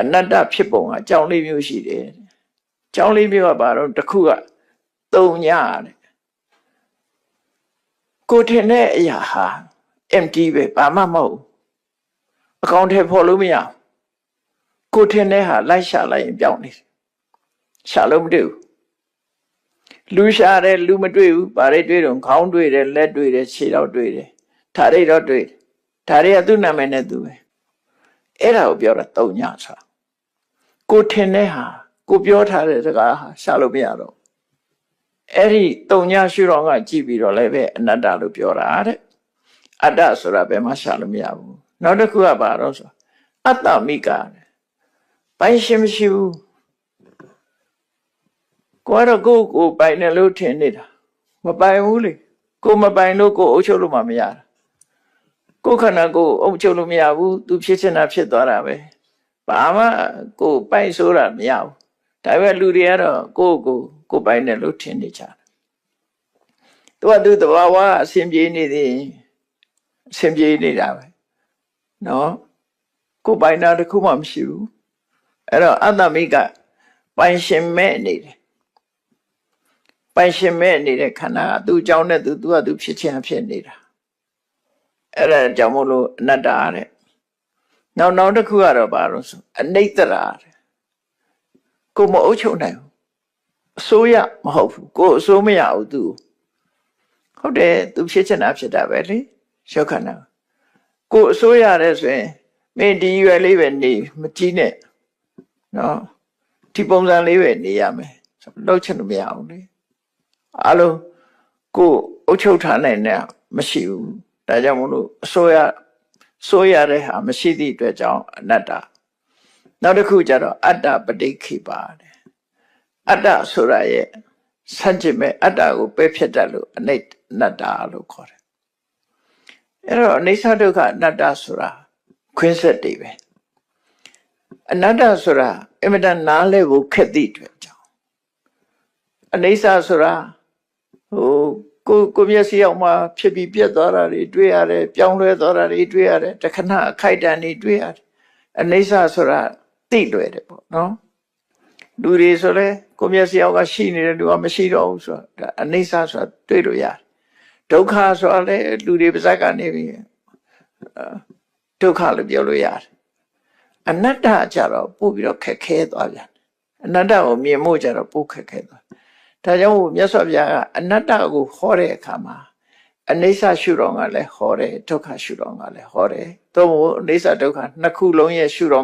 အနတ္တဖြစ်ပုံကအကြောင်းလေးမျိုးရှိတယ်အကြောင်းလေးမျိုးကဘာတော့တစ်ခုကသုံးညတဲ့ကိုထင်တဲ့အရာဟာ empty ပဲဘာမှမဟုတ်အကောင့်ထဲဖော်လို့မရဘူးကိုထင်တဲ့ဟာလိုက်ရှာလိုက်ရင်ပြောင်းနေရှာလို့မတွေ့ဘူးလူရှာတယ်လူမတွေ့ဘူးဘာတွေတွေ့တော့ခေါင်းတွေ့တယ်လက်တွေ့တယ်ခြေတော့တွေ့တယ်ဓာတ်တွေတော့တွေ့တယ်ဓာတ်တွေကသူ့နာမည်နဲ့သူပဲအဲ့ဒါကိုပြောတာသုံးညဆိုတာကိုထင်တဲ့ဟာကိုပြောထားတဲ့စကားဟာရှာလို့မရတော့အဲ့ဒီသုံးညရှုတော်ကကြည့်ပြီးတော့လည်းပဲအနတ္တလို့ပြောတာတဲ့အတ္တဆိုတာဘယ်မှရှာလို့မရဘူးနောက်တစ်ခုကဘာတော့ဆိုအတ္တမိကပိုင်ရှင်မရှိဘူးကိုကတော့ကိုပိုင်တယ်လို့ထင်နေတာမပိုင်ဘူးလေကိုမပိုင်လို့ကိုအုပ်ချုပ်လို့မှမရတာကိုခန္ဓာကိုအုပ်ချုပ်လို့မရဘူးသူဖြစ်ချင်တာဖြစ်သွားတာပဲဘာမှကိုပိုင်ဆိုတာမရဘူးဒါပေမဲ့လူတွေကတော့ကိုပိုင်တယ်လို့ထင်နေကြတယ်သူသဘာဝအစဉ်ပြေနေသေးအစဉ်ပြေနေတာပဲနော်ကိုပိုင်တာတခုမှမရှိဘူးအဲ့တော့အတ္တမိကပိုင်ရှင်မဲ့နေတယ်ပိုင်ရှင်မဲ့နေတဲ့ခန္ဓာကသူ့အကြောင်းနဲ့သူကသူဖြစ်ချင်ဖြစ်နေတာအဲ့ဒါကြောင့်မို့လို့အနတ္တတဲ့နောက်တစ်ခုကတော့ဘာလို့ဆိုအနိစ္စရာတဲ့ကိုမအုပ်ချုပ်နိုင်ဘူးအစိုးရမဟုတ်ဘူးကိုအစိုးမရဘူးသူဟုတ်တယ်သူဖြစ်ချင်တာဖြစ်တာပဲလေရုပ်ခန္ဓာကိုအစိုးရတယ်ဆိုရင်မင်းဒီရွယ်လေးပဲနေမကြည့်နဲ့နော်ဒီပုံစံလေးပဲနေရမယ်လောက်ချင်လို့မရဘူးလေအလုံးကိုအုပ်ချုပ်ထားနိုင်တဲ့မရှိဘူးဒါကြောင့်မလို့အစိုးရတဲ့ဟာမရှိသည့်အတွက်ကြောင့်အနတ္တနောက်တစ်ခုကျတော့အတ္တပဋိခိပါတယ်အတ္တဆိုတာရဲ့ဆန့်ကျင်မဲ့အတ္တကိုပယ်ဖြစ်တတ်လို့အနတ္တလို့ခေါ်တယ်အဲ့တော့အနိစ္စဒုက္ခအနတ္တဆိုတာခွင်းဆက်တွေပဲအနတ္တဆိုတာအင်မတန်နားလဲဖို့ခက်သည့်အတွက်ကြောင့်အနိစ္စဆိုတာကိုမျက်စိအောင်မှဖြစ်ပြီးပြတ်သွားတာတွေတွေ့ရတယ်ပြောင်းလဲသွားတာတွေတွေ့ရတယ်တခဏအခိုက်တန်တွေတွေ့ရတယ်အနိစ္စဆိုတာသိလွယ်တယ်ပေါ့နော်လူတွေဆိုလဲကိုမျက်စိအောင်ကရှိနေတဲ့လူကမရှိတော့ဘူးဆိုတာအနိစ္စဆိုတာတွေ့လို့ရတယ်ဒုက္ခဆိုတာလဲလူတွေပါးစပ်ကနေပြီးဒုက္ခလို့ပြောလို့ရတယ်အနတ္တကြတော့ပို့ပြီးတော့ခက်ခဲသွားပြန်အနတ္တကိုမြင်ဖို့ကြတော့ပို့ခက်ခဲသွားဒါကြောင့်မြတ်စွာဘုရားကအနတ္တကိုဟောတဲ့အခါမှာအနိစ္စရှုတော်ကလည်းဟောတယ်ဒုက္ခရှုတော်ကလည်းဟောတယ်သို့မဟုတ်အနိစ္စဒုက္ခနှစ်ခုလုံးရဲ့ရှုတော်